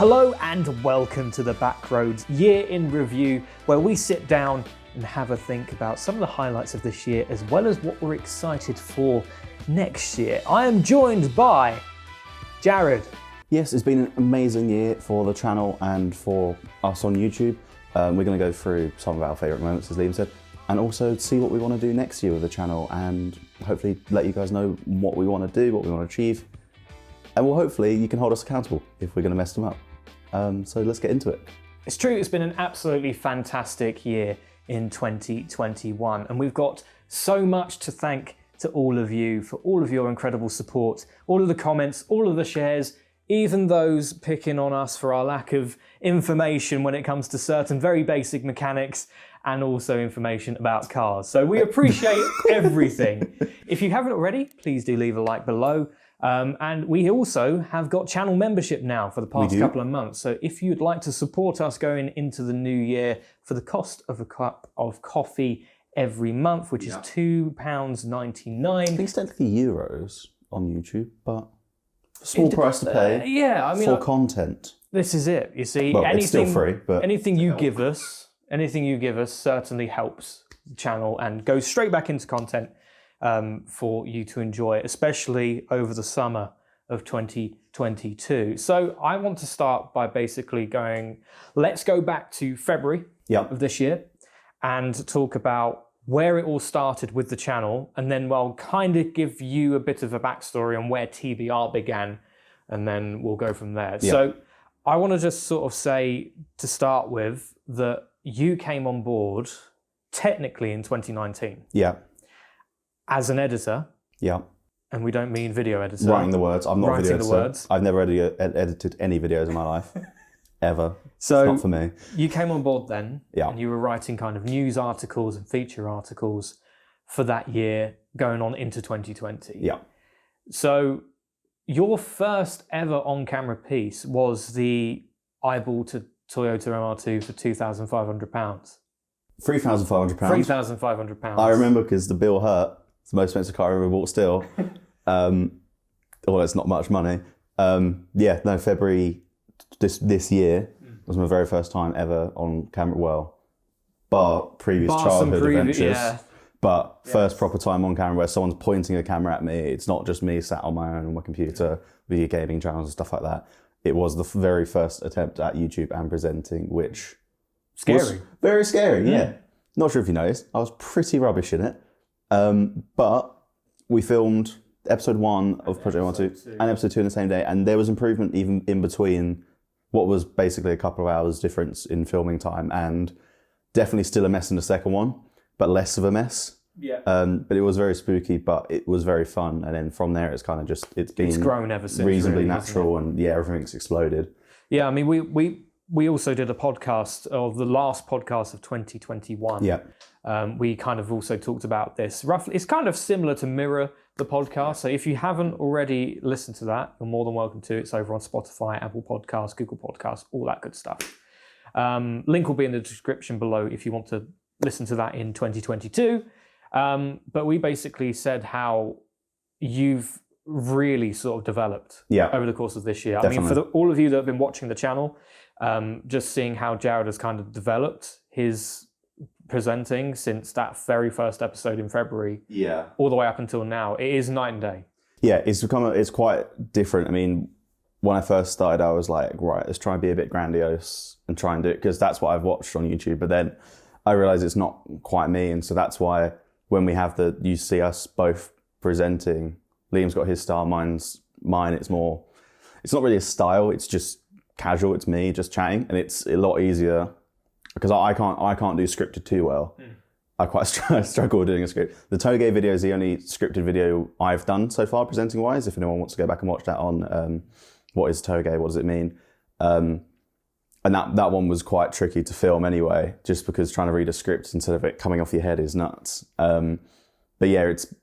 Hello and welcome to the Backroads Year in Review, where we sit down and have a think about some of the highlights of this year as well as what we're excited for next year. I am joined by Jared. Yes, it's been an amazing year for the channel and for us on YouTube. We're going to go through some of our favourite moments, as Liam said, and also see what we want to do next year with the channel and hopefully let you guys know what we want to do, what we want to achieve. And well, hopefully you can hold us accountable if we're going to mess them up. So let's get into it. It's true, it's been an absolutely fantastic year in 2021, and we've got so much to thank to all of you for all of your incredible support, all of the comments, all of the shares, even those picking on us for our lack of information when it comes to certain very basic mechanics and also information about cars. So we appreciate everything. If you haven't already, please do leave a like below. And we also have got channel membership now for the past couple of months. So if you'd like to support us going into the new year for the cost of a cup of coffee every month, which is £2.99. I think it's technically euros on YouTube, but small price to pay for content. This is it. You see, well, it's still free, but anything you give us certainly helps the channel and goes straight back into content. For you to enjoy, especially over the summer of 2022. So I want to start by basically let's go back to February of this year and talk about where it all started with the channel, and then we'll kind of give you a bit of a backstory on where TBR began, and then we'll go from there. So I want to just sort of say, to start with, that you came on board technically in 2019. Yeah. As an editor, and we don't mean video editor. Writing the words. I'm not a video editor. Words. I've never edited any videos in my life, ever. So it's not for me. You came on board then, and you were writing kind of news articles and feature articles for that year, going on into 2020. Yeah. So your first ever on-camera piece was the I bought a Toyota MR2 for £2,500. £3,500. £3,500. I remember because the bill hurt. It's the most expensive car I ever bought still. Although it's not much money. February this year was my very first time ever on camera. Well, previous childhood adventures. But first proper time on camera where someone's pointing a camera at me. It's not just me sat on my own on my computer, video gaming channels and stuff like that. It was the very first attempt at YouTube and presenting, which was very scary, yeah. Not sure if you noticed. I was pretty rubbish in it. But we filmed episode 1 of Project 1-2 and episode 2 in the same day, and there was improvement even in between what was basically a couple of hours difference in filming time, and definitely still a mess in the second one, but less of a mess. Yeah. But it was very spooky, but it was very fun, and then from there it's kind of just it's grown ever since, reasonably natural, and everything's exploded. Yeah, I mean we also did a podcast, of the last podcast of 2021. Yeah. We kind of also talked about this roughly. It's kind of similar to Mirror, the podcast. So if you haven't already listened to that, you're more than welcome to. It's over on Spotify, Apple Podcasts, Google Podcasts, all that good stuff. Link will be in the description below if you want to listen to that in 2022. But we basically said how you've really sort of developed over the course of this year. Definitely. I mean, for all of you that have been watching the channel, just seeing how Jared has kind of developed his presenting since that very first episode in February, all the way up until now, it is night and day. Yeah, it's quite different. I mean, when I first started, I was like, right, let's try and be a bit grandiose and try and do it, because that's what I've watched on YouTube. But then I realized it's not quite me, and so that's why when we have you see us both presenting, Liam's got his style, mine. It's not really a style. It's just casual. It's me just chatting, and it's a lot easier. Because I can't do scripted too well. I quite struggle doing a script. The Toge video is the only scripted video I've done so far, presenting wise. If anyone wants to go back and watch that on what is Toge, what does it mean? And that one was quite tricky to film anyway, just because trying to read a script instead of it coming off your head is nuts. But yeah, it's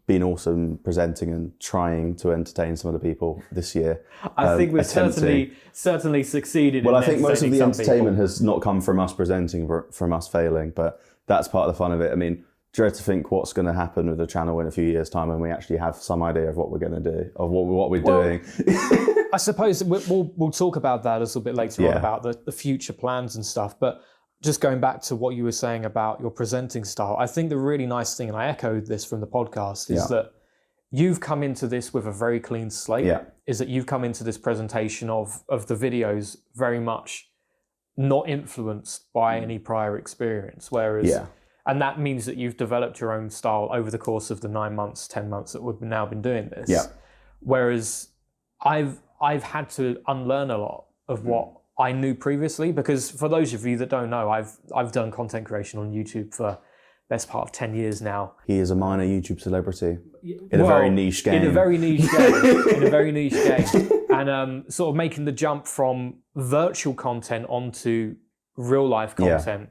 been awesome presenting and trying to entertain some of the people this year. I think we've certainly succeeded. Well, I think most of the entertainment has not come from us presenting, from us failing, but that's part of the fun of it. I mean, dread to think what's going to happen with the channel in a few years' time when we actually have some idea of what we're going to do, of what we're doing. I suppose we'll talk about that a little bit later on, about the future plans and stuff. But just going back to what you were saying about your presenting style, I think the really nice thing, and I echoed this from the podcast, is that you've come into this with a very clean slate. Is that you've come into this presentation of the videos very much not influenced by any prior experience. Whereas, and that means that you've developed your own style over the course of the 9 months, 10 months that we've now been doing this. Whereas I've had to unlearn a lot of what I knew previously, because for those of you that don't know, I've done content creation on YouTube for best part of 10 years now. He is a minor YouTube celebrity in a very niche game. In a very niche game. In a very niche game. And sort of making the jump from virtual content onto real life content.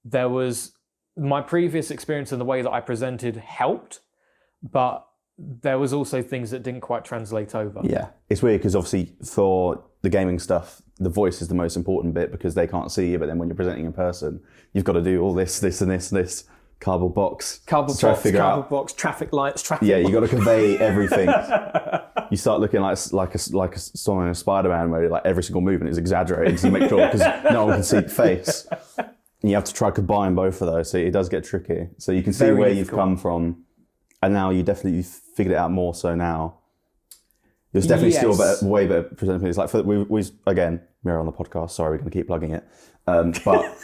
There was my previous experience and the way that I presented helped, but there was also things that didn't quite translate over. Yeah, it's weird because obviously for the gaming stuff, the voice is the most important bit because they can't see you, but then when you're presenting in person, you've got to do all this and this. Cardboard box, traffic lights, Yeah, you got to convey everything. You start looking like a song in a Spider-Man where like every single movement is exaggerated to make sure because no one can see the face. And you have to try to combine both of those, so it does get tricky. So you can see where you've come from, and now you definitely figured it out more. So now there's definitely still way better presenting. It's like we again, we're on the podcast. Sorry, we're going to keep plugging it, but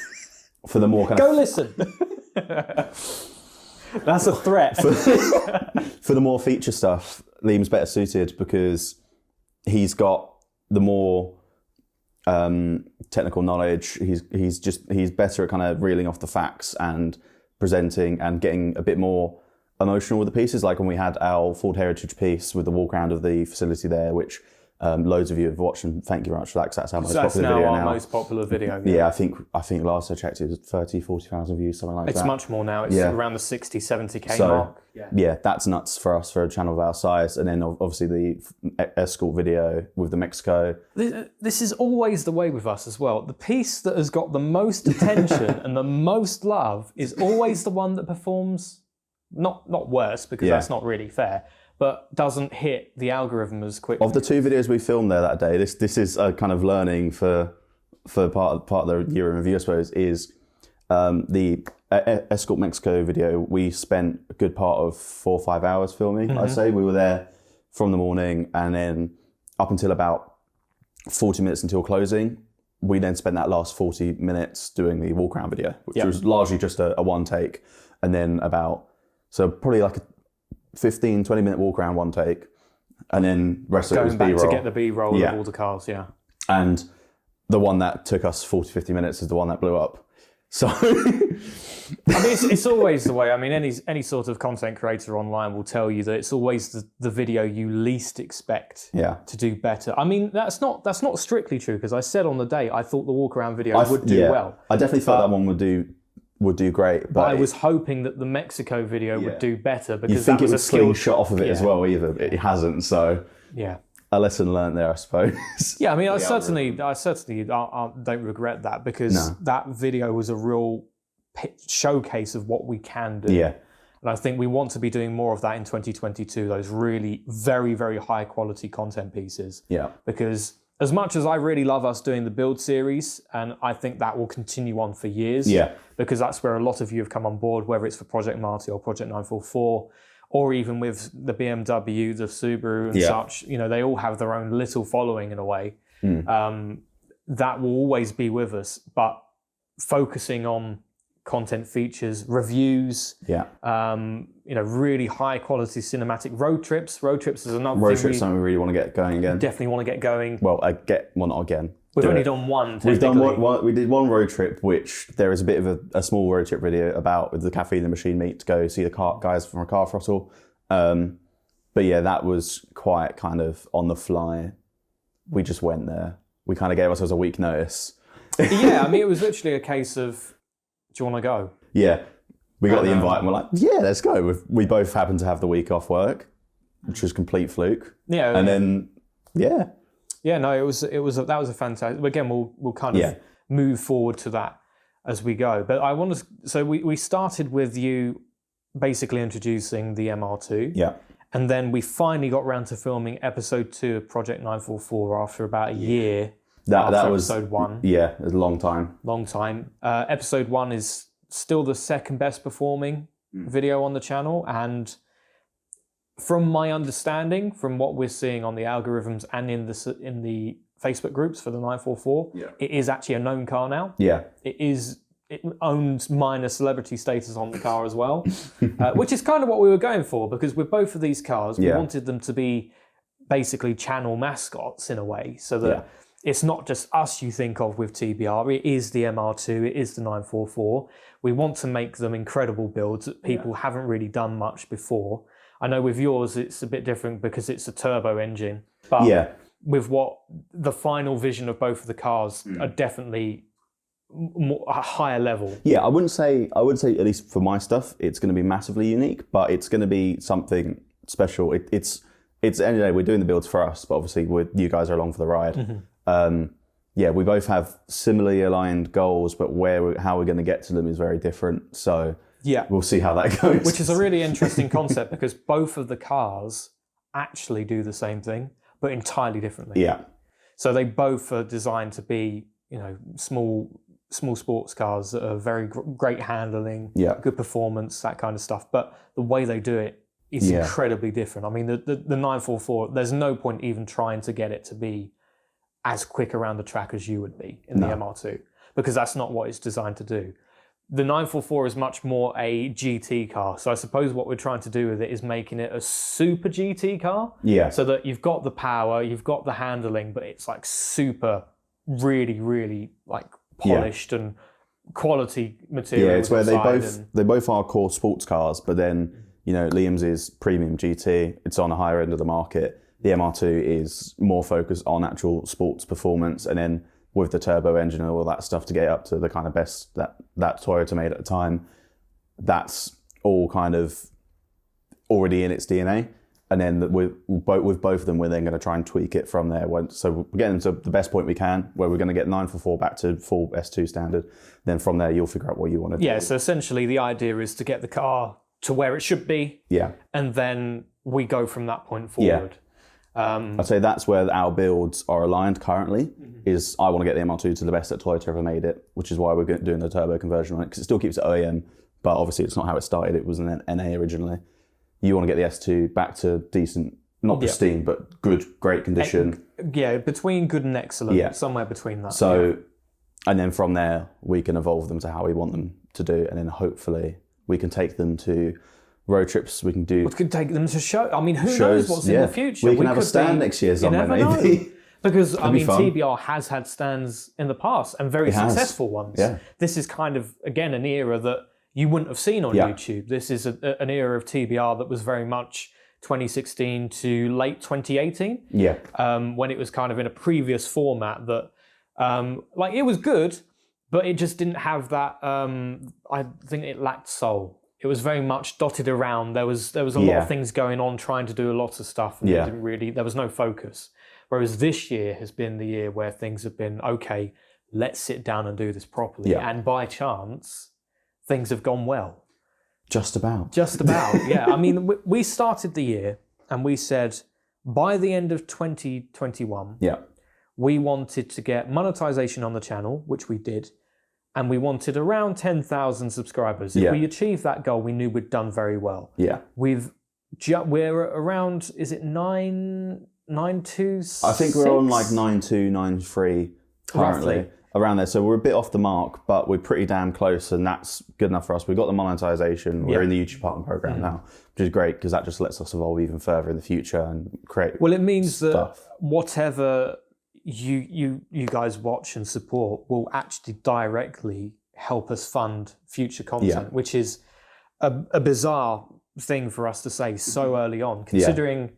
for the more kind of listen. That's a threat. For the more feature stuff, Liam's better suited because he's got the more technical knowledge. He's better at kind of reeling off the facts and presenting and getting a bit more emotional with the pieces. Like when we had our Ford Heritage piece with the walk around of the facility there, which loads of you have watched, and thank you very much for that, because that's our most popular video now. Our most popular video. Yeah, I think last I checked it was 40,000 views, something like that. It's much more now. It's around the 60, 70k mark. Yeah, that's nuts for us for a channel of our size. And then obviously the escort video with the Mexico. This is always the way with us as well. The piece that has got the most attention and the most love is always the one that performs not worse, because that's not really fair, but doesn't hit the algorithm as quickly. Of the two videos we filmed there that day, this is a kind of learning for part of the year in review, I suppose, is the Escort Mexico video. We spent a good part of 4 or 5 hours filming, I'd say. We were there from the morning, and then up until about 40 minutes until closing. We then spent that last 40 minutes doing the walk around video, which was largely just a one take, and then probably like a 15, 20 minute walk around, one take, and then rest of it was B-roll. Going back to get the B-roll of all the cars, And the one that took us 40, 50 minutes is the one that blew up. So, I mean, it's always the way. I mean, any sort of content creator online will tell you that it's always the video you least expect to do better. I mean, that's not strictly true, because I said on the day I thought the walk around video would do well. I definitely thought that one would do great, but I was hoping that the Mexico video would do better, because you think that was a skill shot off of it as well. Either it hasn't, so a lesson learned there, I suppose. Yeah, I mean, I certainly don't regret that, because that video was a real showcase of what we can do. Yeah, and I think we want to be doing more of that in 2022. Those really very, very high quality content pieces. Yeah, because as much as I really love us doing the build series, and I think that will continue on for years, because that's where a lot of you have come on board, whether it's for Project Marty or Project 944, or even with the BMW, the Subaru and such, they all have their own little following in a way. That will always be with us, but focusing on content features, reviews, really high quality cinematic road trips. Road trips is another thing. Something we really want to get going again. Definitely want to get going. Well, not again. We've only done one. We've done one. We did one road trip, which there is a bit of a small road trip video about, with the Cafe and the Machine meet to go see the guys from a car throttle. But yeah, that was quite kind of on the fly. We just went there. We kind of gave ourselves a week notice. Yeah, I mean, it was literally a case of, do you want to go? Yeah. We got the invite and we're like, yeah, let's go. We both happened to have the week off work, which was complete fluke. Yeah. And then, Yeah, no, that was a fantastic. Again, we'll kind of move forward to that as we go. But I want to. So we started with you basically introducing the MR2. Yeah. And then we finally got around to filming episode 2 of Project 944 after about a year. That was episode 1. Yeah, it was a long time. Long time. Episode 1 is still the second best performing video on the channel. And from my understanding, from what we're seeing on the algorithms and in the Facebook groups for the 944, it is actually a known car now. Yeah. It owns minor celebrity status on the car as well, which is kind of what we were going for, because with both of these cars, we wanted them to be basically channel mascots in a way, so that it's not just us you think of with TBR, it is the MR2, it is the 944. We want to make them incredible builds that people haven't really done much before. I know with yours, it's a bit different because it's a turbo engine, but with what the final vision of both of the cars are definitely a higher level. Yeah, I would say at least for my stuff, it's going to be massively unique, but it's going to be something special. It's at the end of the day, we're doing the builds for us, but obviously you guys are along for the ride. We both have similarly aligned goals, but how we're going to get to them is very different. So we'll see how that goes. Which is a really interesting concept, because both of the cars actually do the same thing, but entirely differently. Yeah. So they both are designed to be, small sports cars that are very great handling, good performance, that kind of stuff. But the way they do it is incredibly different. I mean, the 944, there's no point even trying to get it to be as quick around the track as you would be in the MR2, because that's not what it's designed to do. The 944 is much more a GT car. So I suppose what we're trying to do with it is making it a super GT car. Yeah. So that you've got the power, you've got the handling, but it's like super, really, really like polished and quality material. Yeah, it's where they both are core sports cars, but then Liam's is premium GT. It's on a higher end of the market. The MR2 is more focused on actual sports performance, and then with the turbo engine and all that stuff to get up to the kind of best that Toyota made at the time, that's all kind of already in its DNA. And then with both of them, we're then going to try and tweak it from there. So we're getting to the best point we can, where we're going to get 944 back to full S2 standard. Then from there, you'll figure out what you want to do. Yeah, so essentially the idea is to get the car to where it should be. Yeah. And then we go from that point forward. I'd say that's where our builds are aligned currently, is I want to get the MR2 to the best that Toyota ever made it, which is why we're doing the turbo conversion on it, because it still keeps it OEM, but obviously it's not how it started. It was an NA originally. You want to get the S2 back to decent, not pristine, but great condition. Between good and excellent, somewhere between that. So, and then from there, we can evolve them to how we want them to do, and then hopefully we can take them to road trips. We can take them to show. I mean, who knows what's in the future? We can have a stand next year somewhere, maybe. Because, TBR has had stands in the past, and very successful ones. Yeah. This is kind of, again, an era that you wouldn't have seen on YouTube. This is an era of TBR that was very much 2016 to late 2018. Yeah. When it was kind of in a previous format that, it was good, but it just didn't have that, I think it lacked soul. It was very much dotted around. There was a lot of things going on, trying to do a lot of stuff, and there was no focus. Whereas this year has been the year where things have been, okay, let's sit down and do this properly. Yeah. And by chance, things have gone well. Just about, yeah. I mean, we started the year and we said by the end of 2021, we wanted to get monetization on the channel, which we did. And we wanted around 10,000 subscribers. If we achieved that goal, we knew we'd done very well. Yeah. We're around, is it 926? I think we're on like 9293 currently. Roughly. Around there. So we're a bit off the mark, but we're pretty damn close, and that's good enough for us. We've got the monetization. We're in the YouTube partner program now, which is great because that just lets us evolve even further in the future and create. Well, it means that whatever you guys watch and support will actually directly help us fund future content, which is a bizarre thing for us to say so early on, considering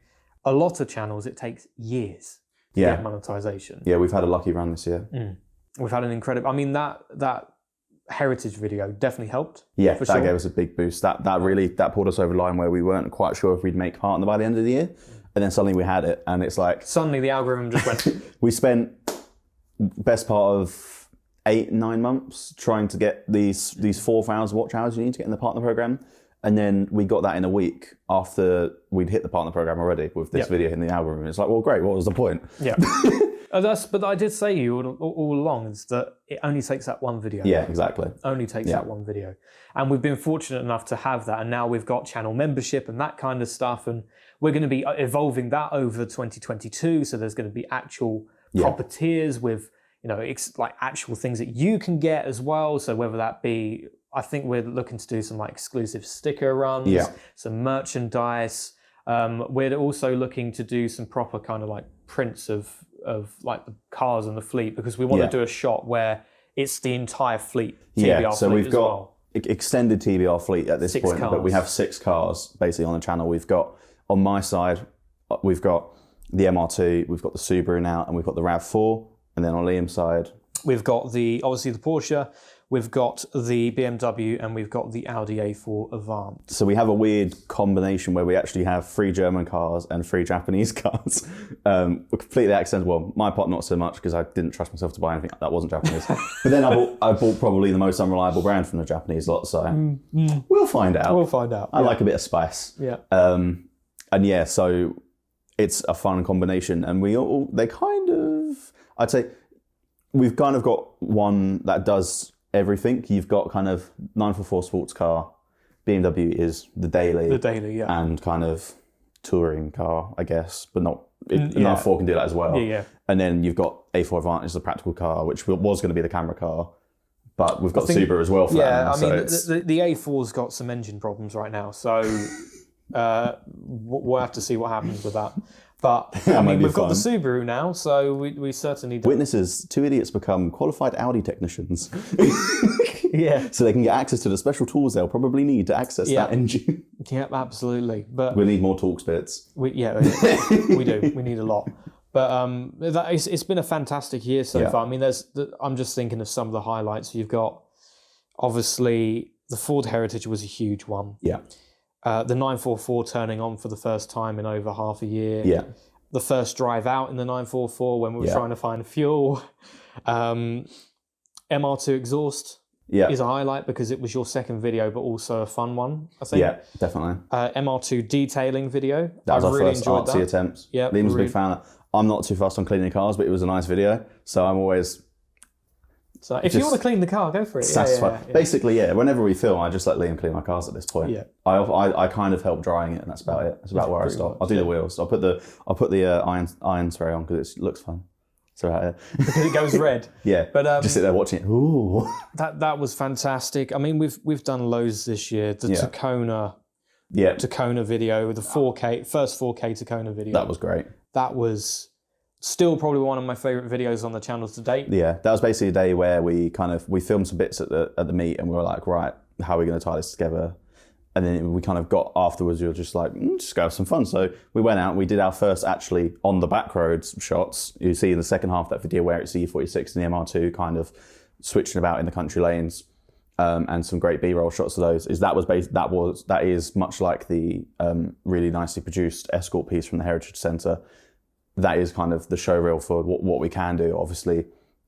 a lot of channels it takes years to get monetization. Yeah, we've had a lucky run this year. We've had an incredible. I mean, that heritage video definitely helped. Yeah, that gave us a big boost. That really pulled us over the line where we weren't quite sure if we'd make partner by the end of the year. And then suddenly we had it, and it's like... Suddenly the algorithm just went... We spent best part of 8-9 months trying to get these 4,000 watch hours you need to get in the partner program. And then we got that in a week after we'd hit the partner program already with this video in the algorithm. It's like, well, great. What was the point? Yeah. But I did say to you all along is that it only takes that one video. Yeah, exactly. Only takes that one video. And we've been fortunate enough to have that. And now we've got channel membership and that kind of stuff. And we're going to be evolving that over 2022. So there's going to be actual proper tiers with, it's like actual things that you can get as well. So whether that be, I think we're looking to do some like exclusive sticker runs, some merchandise. We're also looking to do some proper kind of like prints of like the cars and the fleet, because we want to do a shot where it's the entire fleet, TBR so fleet we've as got well. Extended TBR fleet at this point, but we have 6 cars basically on the channel. We've got, on my side, we've got the MR2, we've got the Subaru now, and we've got the RAV4, and then on Liam's side, we've got obviously the Porsche, we've got the BMW, and we've got the Audi A4 Avant. So we have a weird combination where we actually have 3 German cars and 3 Japanese cars. We're completely accidental. Well, my part not so much, because I didn't trust myself to buy anything that wasn't Japanese. But then I bought probably the most unreliable brand from the Japanese lot, so we'll find out. We'll find out. I like a bit of spice. Yeah. And yeah, so it's a fun combination, and they kind of, I'd say, we've kind of got one that does everything. You've got kind of 944 sports car, BMW is the daily. The daily, yeah. And kind of touring car, I guess, but not, another 4 can do that as well. Yeah. And then you've got A4 Avant, which is the practical car, which was going to be the camera car, but we've got Subaru as well for that now. I mean, the A4's got some engine problems right now, so we'll have to see what happens with that. But I mean, we've got the Subaru now, so we certainly don't. Witnesses, 2 idiots become qualified Audi technicians. Yeah. So they can get access to the special tools they'll probably need to access that engine. Yeah, absolutely. But we need more Torx bits. We do. We need a lot. But it's been a fantastic year so far. I mean, I'm just thinking of some of the highlights. You've got, obviously, the Ford Heritage was a huge one. Yeah. The 944 turning on for the first time in over half a year. Yeah. The first drive out in the 944 when we were trying to find fuel. MR2 exhaust is a highlight because it was your second video, but also a fun one, I think. Yeah, definitely. MR2 detailing video. That was our really first artsy attempt. Yeah, Liam's a big fan. I'm not too fast on cleaning cars, but it was a nice video. So I'm always... So if you want to clean the car, go for it. Satisfied. Yeah. Basically, whenenever we film, I just let Liam clean my cars at this point. Yeah. I kind of help drying it, and that's about it. That's about where I stop. I'll do the wheels. I'll put the iron spray on because it looks fun. So because it goes red. Yeah. But just sit there watching it. Ooh. That was fantastic. I mean, we've done loads this year. The Tacona video, the 4K first 4K Tacona video. That was great. That was still probably one of my favourite videos on the channel to date. Yeah, that was basically a day where we filmed some bits at the meet, and we were like, right, how are we going to tie this together? And then we kind of got afterwards, we were just like, just go have some fun. So we went out, we did our first actually on the back roads shots. You see in the second half of that video where it's the E46 and the MR2 kind of switching about in the country lanes, and some great B-roll shots of those. That is much like the really nicely produced escort piece from the Heritage Centre. That is kind of the show reel for what we can do. Obviously,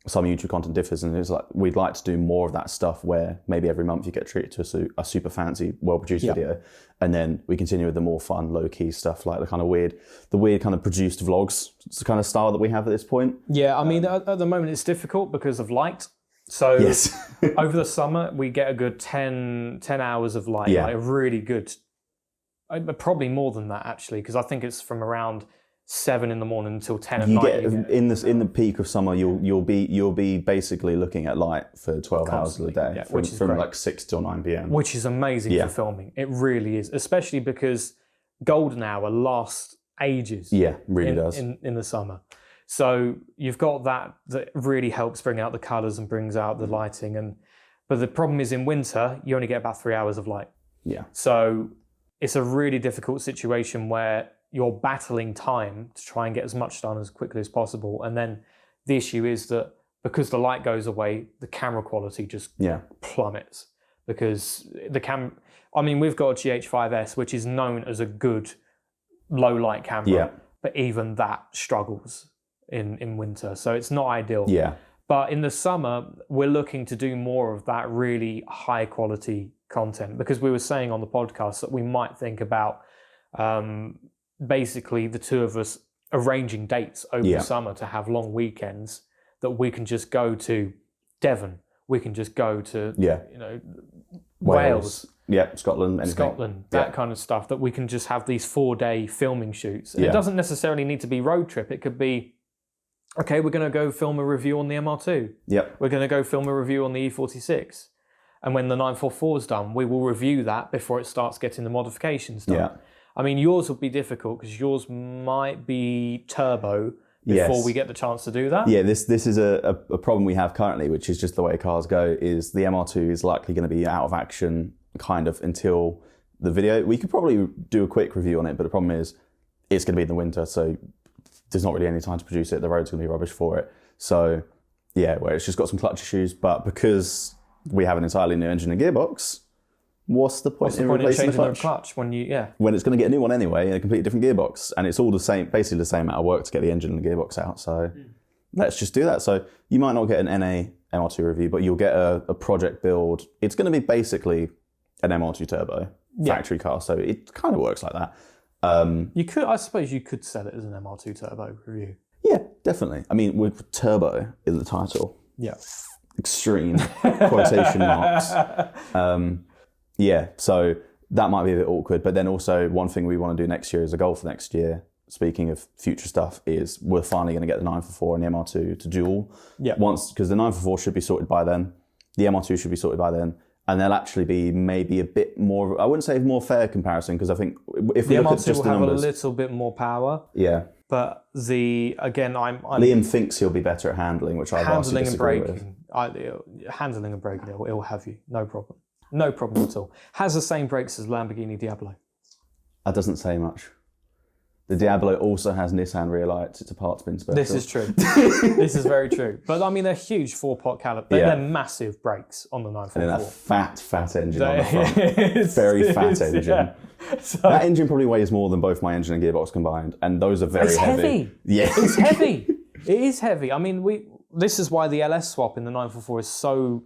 some YouTube content differs, and it's like we'd like to do more of that stuff where maybe every month you get treated to a super fancy, well-produced video, and then we continue with the more fun, low-key stuff like the weird kind of produced vlogs. It's the kind of style that we have at this point. Yeah, I mean, at the moment it's difficult because of light. So over the summer we get a good 10 hours of light, like a really good, probably more than that actually, because I think it's from around 7 in the morning until 10 at night. In the peak of summer, you'll be basically looking at light for 12 hours of the day, from like 6 till 9 p.m. Which is amazing for filming. It really is, especially because golden hour lasts ages. Yeah, really does in the summer. So you've got that really helps bring out the colours and brings out the lighting. But the problem is in winter, you only get about 3 hours of light. Yeah. So it's a really difficult situation where you're battling time to try and get as much done as quickly as possible. And then the issue is that because the light goes away, the camera quality just plummets. Because we've got a GH5S, which is known as a good low light camera, but even that struggles in winter. So it's not ideal. Yeah. But in the summer, we're looking to do more of that really high quality content, because we were saying on the podcast that we might think about basically the two of us arranging dates over the summer to have long weekends that we can just go to Devon. We can just go to, Wales. Yeah, Scotland, anything. Scotland, that kind of stuff, that we can just have these 4-day filming shoots. And it doesn't necessarily need to be road trip. It could be, okay, we're going to go film a review on the MR2. Yep. We're going to go film a review on the E46. And when the 944 is done, we will review that before it starts getting the modifications done. Yeah. I mean, yours will be difficult because yours might be turbo before we get the chance to do that. Yeah, this is a problem we have currently, which is just the way cars go, is the MR2 is likely going to be out of action kind of until the video. We could probably do a quick review on it, but the problem is it's going to be in the winter, so there's not really any time to produce it. The road's going to be rubbish for it. So yeah, where it's just got some clutch issues, but because we have an entirely new engine and gearbox, what's the point in replacing the clutch when it's going to get a new one anyway in a completely different gearbox, and it's all the same, basically the same amount of work to get the engine and the gearbox out. So let's just do that. So you might not get an NA MR2 review, but you'll get a project build. It's going to be basically an MR2 turbo factory car, so it kind of works like that. I suppose you could sell it as an MR2 turbo review. Yeah, definitely. I mean, with turbo in the title. Yeah. Extreme quotation marks. So that might be a bit awkward. But then also one thing we want to do next year as a goal for next year, speaking of future stuff, is we're finally going to get the 944 and the MR2 to dual. Yeah. Once, because the 944 should be sorted by then. The MR2 should be sorted by then. And there'll actually be maybe a bit more, I wouldn't say more fair comparison, because I think if we look at just the numbers. The MR2 will have a little bit more power. Yeah. But Liam thinks he'll be better at handling, which I've asked to disagree with. Handling and braking, it'll have you, no problem. No problem at all. Has the same brakes as Lamborghini Diablo. That doesn't say much. The Diablo also has Nissan rear lights. It's a parts bin special. This is true. This is very true. But I mean, they're huge 4-pot caliper. They're massive brakes on the 944. And then a fat engine on the front. Very fat engine. Yeah. So, that engine probably weighs more than both my engine and gearbox combined. And those are very heavy. Yeah. It's heavy. It is heavy. I mean, this is why the LS swap in the 944 is so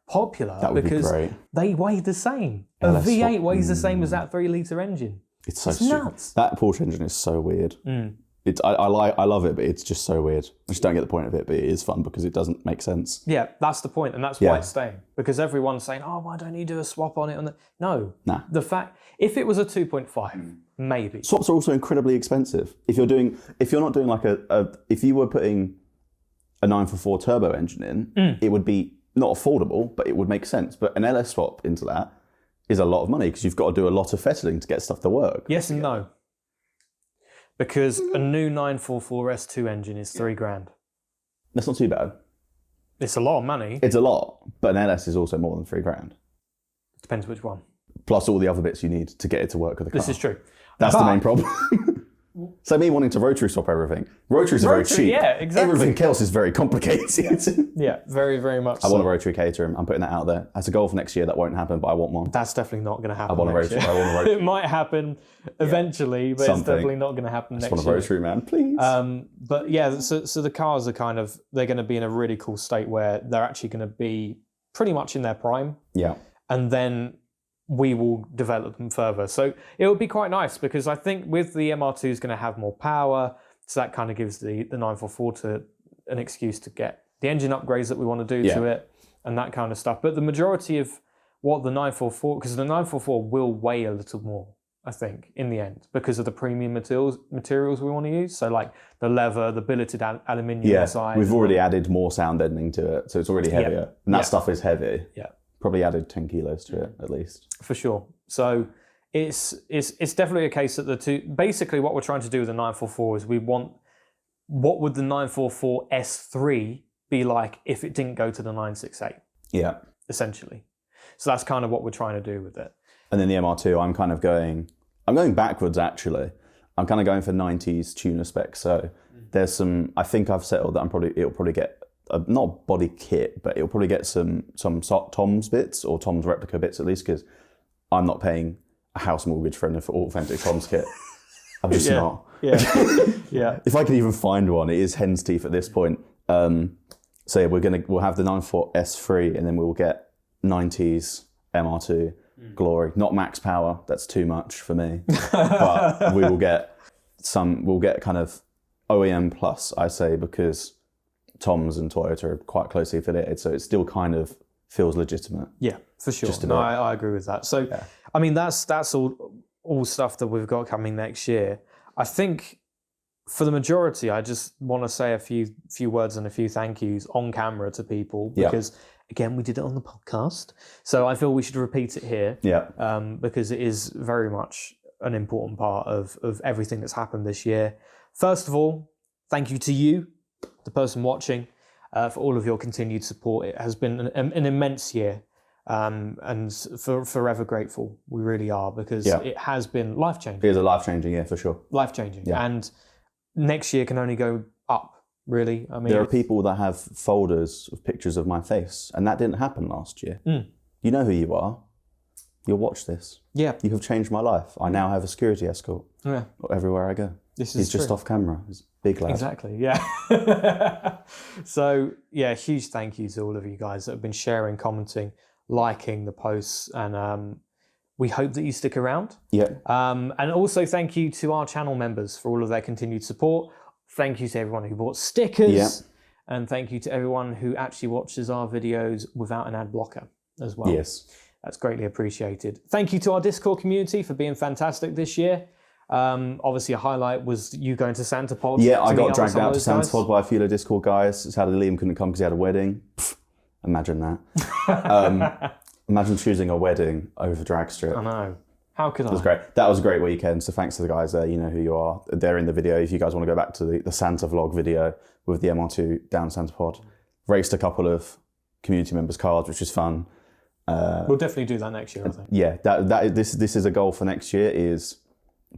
popular. That would be great. They weigh the same. A V8 weighs the same as that 3-litre engine. It's nuts. That Porsche engine is so weird. I love it, but it's just so weird. I just don't get the point of it, but it is fun because it doesn't make sense. Yeah, that's the point, and that's why it's staying. Because everyone's saying, "Oh, why don't you do a swap on it?" No. The fact, if it was a 2.5, maybe. Swaps are also incredibly expensive. If you're not doing like if you were putting a 944 turbo engine in, it would be not affordable, but it would make sense. But an LS swap into that is a lot of money because you've got to do a lot of fettling to get stuff to work. Yes and no. Because a new 944 S2 engine is $3,000. That's not too bad. It's a lot of money. It's a lot, but an LS is also more than $3,000. Depends which one. Plus all the other bits you need to get it to work with the car. This is true. That's the main problem. So me wanting to rotary swap everything. Rotaries are very cheap. Yeah, exactly. Everything else is very complicated. Yeah, very, very much I want a rotary Caterham. I'm putting that out there. As a goal for next year, that won't happen, but I want one. That's definitely not going to happen. I want a rotary. It might happen eventually, but it's definitely not going to happen next year. I just want a rotary, man, please. But yeah, so the cars are they're going to be in a really cool state where they're actually going to be pretty much in their prime. Yeah. And then we will develop them further. So it would be quite nice because I think with the MR2 is going to have more power. So that kind of gives the 944 an excuse to get the engine upgrades that we want to do to it and that kind of stuff. But the majority of what the 944, because the 944 will weigh a little more, I think, in the end, because of the premium materials we want to use. So like the leather, the billeted aluminium inside. We've already added more sound deadening to it. So it's already heavier. And that stuff is heavy. Yeah. Probably added 10 kilos to it, at least. For sure. So it's definitely a case that the two... Basically, what we're trying to do with the 944 is what would the 944 S3 be like if it didn't go to the 968? Yeah. Essentially. So that's kind of what we're trying to do with it. And then the MR2, I'm going backwards, actually. I'm kind of going for 90s tuner specs. So there's some... I think I've settled that it'll probably get... not body kit, but it'll probably get some Tom's bits or Tom's replica bits at least, because I'm not paying a house mortgage for an authentic Tom's kit. I'm just not. Yeah. Yeah. If I can even find one, it is hen's teeth at this point. So yeah, we'll have the 994 S3, and then we'll get 90s MR2 glory. Not max power, that's too much for me. But we'll get kind of OEM plus, I say, because Tom's and Toyota are quite closely affiliated, so it still kind of feels legitimate. Yeah, for sure. Just a no, bit. I agree with that. So, I mean, that's all stuff that we've got coming next year. I think for the majority, I just want to say a few words and a few thank yous on camera to people because, again, we did it on the podcast. So I feel we should repeat it here because it is very much an important part of everything that's happened this year. First of all, thank you to you, the person watching, for all of your continued support. It has been an immense year, and forever grateful. We really are, because it has been life-changing. It is a life-changing year for sure. Life-changing. Yeah. And next year can only go up, really. I mean, there are people that have folders of pictures of my face, and that didn't happen last year. You know who you are. You'll watch this. Yeah. You have changed my life. I now have a security escort everywhere I go. He's just off camera. He's a big lad. Exactly, yeah. So, yeah, huge thank you to all of you guys that have been sharing, commenting, liking the posts, and we hope that you stick around. Yeah. And also thank you to our channel members for all of their continued support. Thank you to everyone who bought stickers. Yeah. And thank you to everyone who actually watches our videos without an ad blocker as well. Yes. That's greatly appreciated. Thank you to our Discord community for being fantastic this year. Obviously, a highlight was you going to Santa Pod. Yeah, I got dragged out to Santa Pod by a few of the Discord guys. Sadly, Liam couldn't come because he had a wedding. Pfft, imagine that. Imagine choosing a wedding over drag strip. I know. How could I? It was great. That was a great weekend. So thanks to the guys there. You know who you are. They're in the video. If you guys want to go back to the Santa vlog video with the MR2 down Santa Pod, raced a couple of community members' cars, which is fun. We'll definitely do that next year, I think. Yeah, this is a goal for next year. Is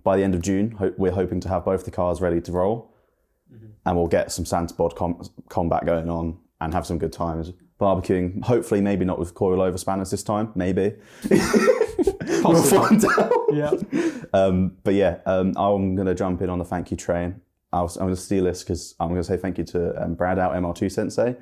by the end of June, we're hoping to have both the cars ready to roll, and we'll get some Santa Pod combat going on and have some good times barbecuing. Hopefully, maybe not with coilover spanners this time. Maybe we'll find out. Yeah. But yeah, I'm gonna jump in on the thank you train. I'm going to steal this because I'm going to say thank you to Brad out MR2 Sensei.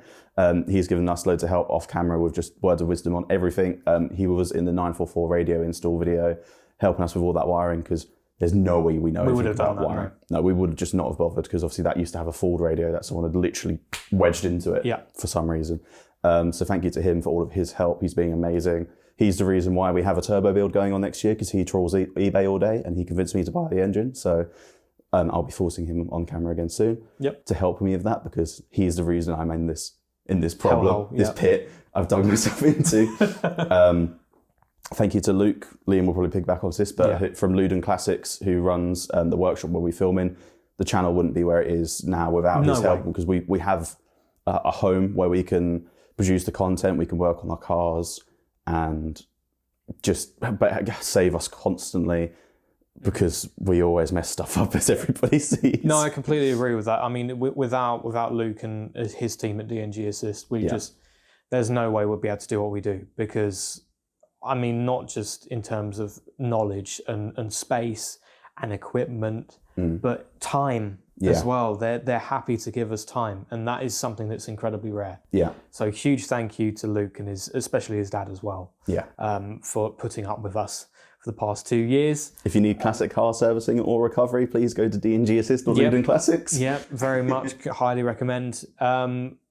He's given us loads of help off camera with just words of wisdom on everything. He was in the 944 radio install video, helping us with all that wiring, because there's no way we know anything about wiring. No, we would just not have bothered, because obviously that used to have a Ford radio that someone had literally wedged into it for some reason. So thank you to him for all of his help. He's being amazing. He's the reason why we have a turbo build going on next year, because he trawls eBay all day and he convinced me to buy the engine. So I'll be forcing him on camera again soon to help me with that, because he's the reason I'm in this problem, this pit I've dug myself into. Thank you to Luke. Liam will probably piggyback off this, but from LUDEN Classics, who runs the workshop where we film in. The channel wouldn't be where it is now without his help, because we have a home where we can produce the content, we can work on our cars, and just save us constantly, because we always mess stuff up, as everybody sees. No, I completely agree with that. I mean, without Luke and his team at DNG Assist, there's no way we'd be able to do what we do, because, I mean, not just in terms of knowledge and space and equipment, but time as well. They're happy to give us time, and that is something that's incredibly rare. Yeah. So huge thank you to Luke and especially his dad as well. Yeah. For putting up with us for the past 2 years. If you need classic car servicing or recovery, please go to DNG Assist or LUDEN Classics. Yeah, very much. Highly recommend.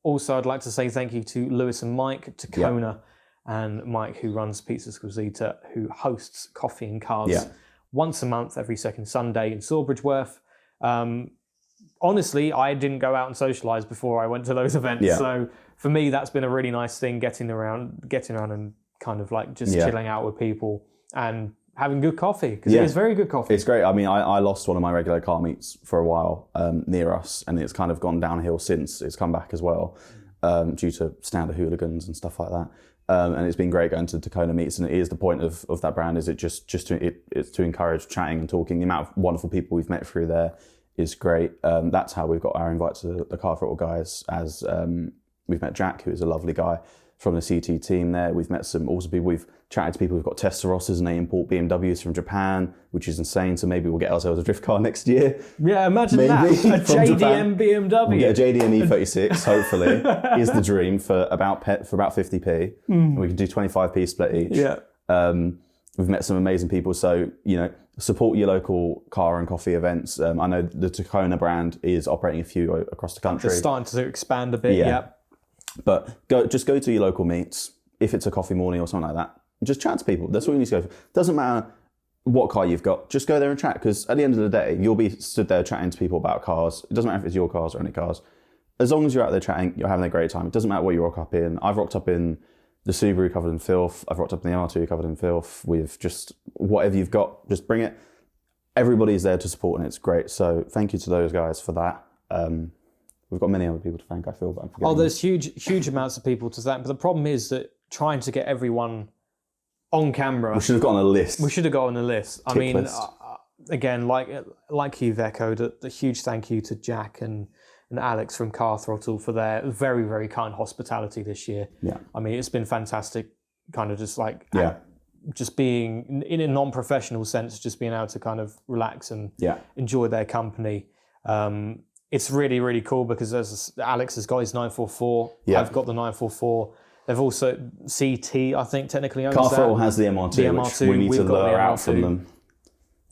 Also, I'd like to say thank you to Lewis and Mike, to Kona, and Mike, who runs Pizza Squisita, who hosts Coffee and Cars once a month, every second Sunday in Sawbridgeworth. Honestly, I didn't go out and socialise before I went to those events. Yeah. So for me, that's been a really nice thing, getting around and kind of like just chilling out with people and having good coffee, because it is very good coffee. It's great. I mean, I lost one of my regular car meets for a while near us, and it's kind of gone downhill since. It's come back as well due to standard hooligans and stuff like that. And it's been great going to Tacona meets, and it is the point of that brand, is it it's to encourage chatting and talking. The amount of wonderful people we've met through there is great. That's how we've got our invite to the Car Throttle guys, as we've met Jack, who is a lovely guy. from the CT team there. We've met some also people. We've chatted to people who've got Teslarosses and they import BMWs from Japan, which is insane. So maybe we'll get ourselves a drift car next year. Yeah, imagine that. A JDM BMW. We'll get a JDM E36, hopefully, is the dream for about 50p. We can do 25p split each. Yeah. We've met some amazing people. So, support your local car and coffee events. I know the Tacona brand is operating a few across the country. It's starting to expand a bit, yeah. But just go to your local meets. If it's a coffee morning or something like that, just chat to people. That's all you need to go for. Doesn't matter what car you've got. Just go there and chat, because at the end of the day, you'll be stood there chatting to people about cars. It doesn't matter if it's your cars or any cars. As long as you're out there chatting, you're having a great time. It doesn't matter what you rock up in. I've rocked up in the Subaru covered in filth. I've rocked up in the MR2 covered in filth. With just whatever you've got, just bring it. Everybody's there to support, and it's great. So thank you to those guys for that. We've got many other people to thank, I feel, but I'm forgetting. There's huge amounts of people to thank. But the problem is that trying to get everyone on camera. We should have got on a list. We should have got on a list. I mean, again, like you've echoed, a huge thank you to Jack and Alex from Car Throttle for their very, very kind hospitality this year. Yeah. I mean, it's been fantastic, kind of just being, in a non-professional sense, just being able to kind of relax and enjoy their company. It's really, really cool because Alex has got his 944. Yeah. I've got the 944. They've also, CT, I think, technically owns Car that. Throttle has the MR2, the MR2, which we need to lure out from them.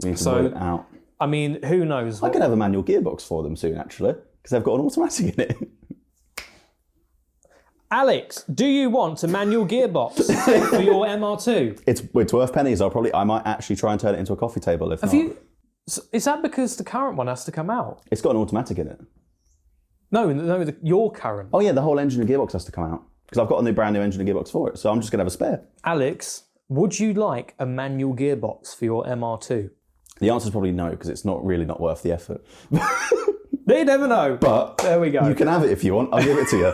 We need to lure it out. I mean, who knows? I could have a manual gearbox for them soon, actually, because they've got an automatic in it. Alex, do you want a manual gearbox for your MR2? It's worth pennies. I might actually try and turn it into a coffee table if not. Is that because the current one has to come out? It's got an automatic in it. No, your current. Oh yeah, the whole engine and gearbox has to come out. Because I've got a brand new engine and gearbox for it, so I'm just going to have a spare. Alex, would you like a manual gearbox for your MR2? The answer is probably no, because it's not worth the effort. You never know. But there we go. You can have it if you want. I'll give it to you.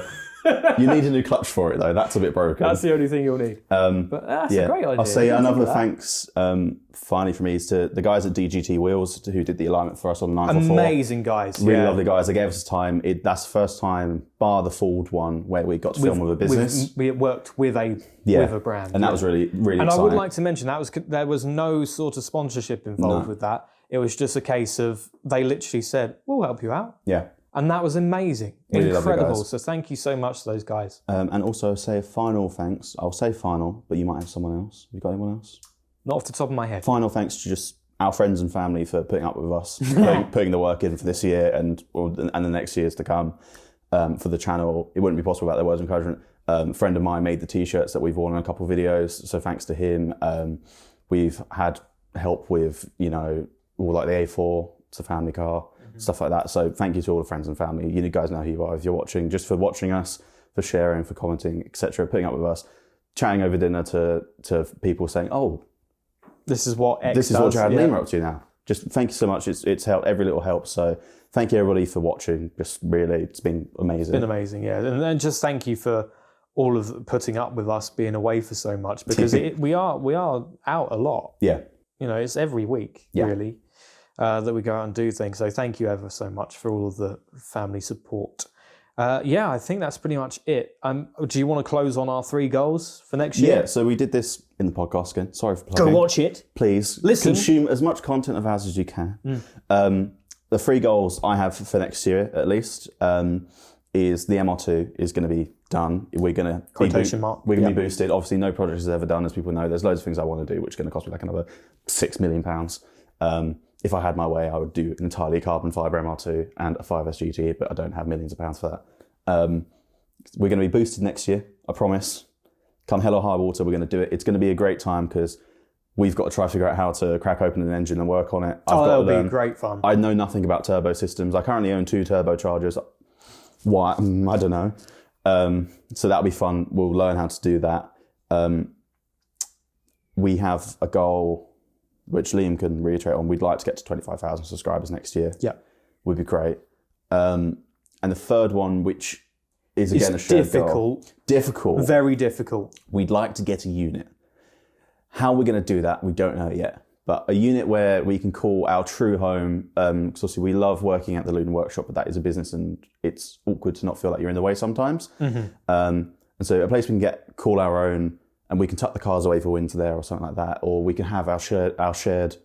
You need a new clutch for it, though. That's a bit broken. That's the only thing you'll need. But that's a great idea. I'll say another thanks, finally, from me is to the guys at DGT Wheels who did the alignment for us on the 944. Amazing guys. Really lovely guys. They gave us time. That's the first time, bar the Ford one, where we got to film with a business. We worked with a brand. And that was really, really and exciting. I would like to mention, there was no sort of sponsorship involved with that. It was just a case of, they literally said, we'll help you out. Yeah. And that was amazing. Really incredible. So thank you so much to those guys. And also say a final thanks. I'll say final, but you might have someone else. Have you got anyone else? Not off the top of my head. Final thanks to just our friends and family for putting up with us, putting the work in for this year and the next years to come for the channel. It wouldn't be possible without their words of encouragement. A friend of mine made the t-shirts that we've worn in a couple of videos. So thanks to him. We've had help with, all like the A4, it's a family car. Stuff like that. So thank you to all the friends and family. You guys know who you are if you're watching, just for watching us, for sharing, for commenting, etc., putting up with us, chatting over dinner to people saying, oh, this is what Jared and Liam are up to now. Just thank you so much. It's helped. Every little helps. So thank you everybody for watching. Just really, it's been amazing. It's been amazing, yeah. And then just thank you for all of putting up with us being away for so much, because we are out a lot. Yeah. It's every week, really. That we go out and do things. So thank you ever so much for all of the family support. I think that's pretty much it. Do you want to close on our 3 goals for next year? Yeah, so we did this in the podcast again. Sorry for plugging. Go watch it. Please. Listen. Consume as much content of ours as you can. The 3 goals I have for next year, at least, is the MR2 is going to be done. We're going to We're going to be boosted. Obviously, no project is ever done, as people know. There's loads of things I want to do, which are going to cost me like another £6 million. If I had my way, I would do an entirely carbon fibre MR2 and a 5S GT, but I don't have millions of pounds for that. We're going to be boosted next year, I promise. Come hell or high water, we're going to do it. It's going to be a great time because we've got to try to figure out how to crack open an engine and work on it. That'll be great fun. I know nothing about turbo systems. I currently own 2 turbochargers. Why? I don't know. So that'll be fun. We'll learn how to do that. We have a goal, which Liam can reiterate on. We'd like to get to 25,000 subscribers next year. Yeah. Would be great. And the third one, which is again a shared goal. Difficult. Very difficult. We'd like to get a unit. How we're going to do that, we don't know yet. But a unit where we can call our true home, because obviously we love working at the LUDEN workshop, but that is a business and it's awkward to not feel like you're in the way sometimes. And so a place we can call our own, and we can tuck the cars away for winter there or something like that, or we can have our shared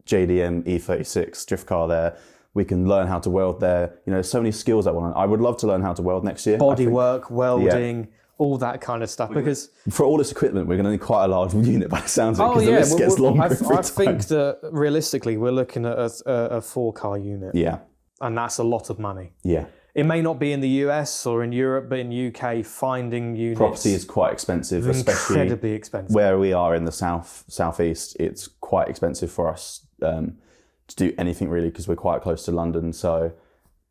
JDM E36 drift car there. We can learn how to weld there. You know, so many skills I would love to learn how to weld next year. Bodywork, welding, all that kind of stuff. Because for all this equipment, we're going to need quite a large unit by the sounds of it, because the list gets longer every time. I think that realistically, we're looking at a 4-car unit. Yeah. And that's a lot of money. Yeah. It may not be in the US or in Europe, but in UK, finding units. Property is quite expensive, especially incredibly expensive. Where we are in the southeast. It's quite expensive for us to do anything really, because we're quite close to London. So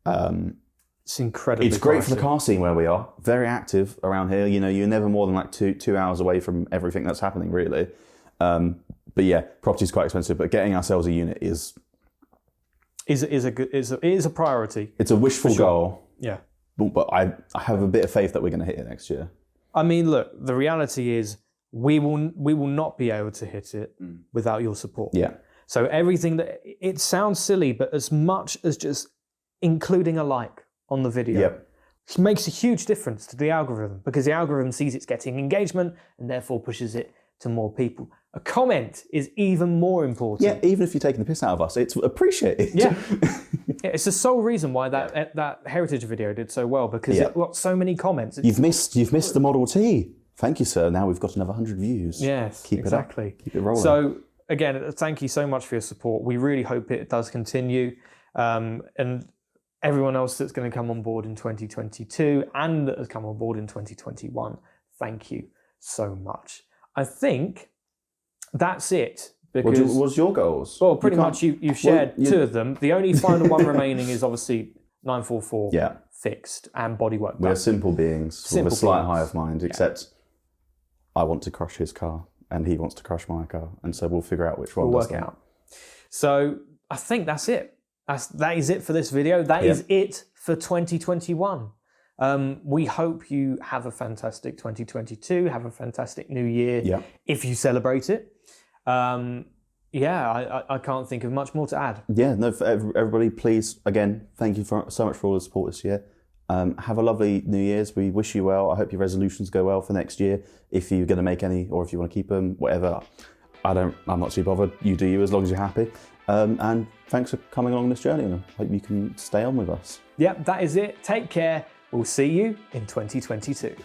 it's incredibly. It's great for the car scene where we are. Very active around here. You know, you're never more than like two hours away from everything that's happening, really. But yeah, property is quite expensive. But getting ourselves a unit is a priority. It's a wishful goal. Yeah. But I have a bit of faith that we're going to hit it next year. I mean, look, the reality is we will not be able to hit it without your support. Yeah. So everything it sounds silly, but as much as just including a like on the video makes a huge difference to the algorithm, because the algorithm sees it's getting engagement and therefore pushes it to more people. A comment is even more important. Yeah, even if you're taking the piss out of us, it's appreciated. Yeah. It's the sole reason why that heritage video did so well, because it got so many comments. You've missed the Model T. Thank you, sir. Now we've got another 100 views. Yes, Keep it up. Keep it rolling. So again, thank you so much for your support. We really hope it does continue. And everyone else that's going to come on board in 2022 and that has come on board in 2021, thank you so much. I think that's it. Because what's your goals? Well, pretty much you've shared two of them. The only final one remaining is obviously 944 fixed and bodywork. We're simple beings with a slight hive mind, except I want to crush his car and he wants to crush my car. And so we'll figure out which one we'll work out. So I think that's it. That is it for this video. That is it for 2021. We hope you have a fantastic 2022, have a fantastic new year if you celebrate it. I can't think of much more to add. Yeah, no, for everybody, please, again, thank you so much for all the support this year. Have a lovely New Year's. We wish you well. I hope your resolutions go well for next year. If you're going to make any, or if you want to keep them, whatever. I'm not too bothered. You do you, as long as you're happy. And thanks for coming along this journey, and I hope you can stay on with us. Yep, that is it. Take care. We'll see you in 2022.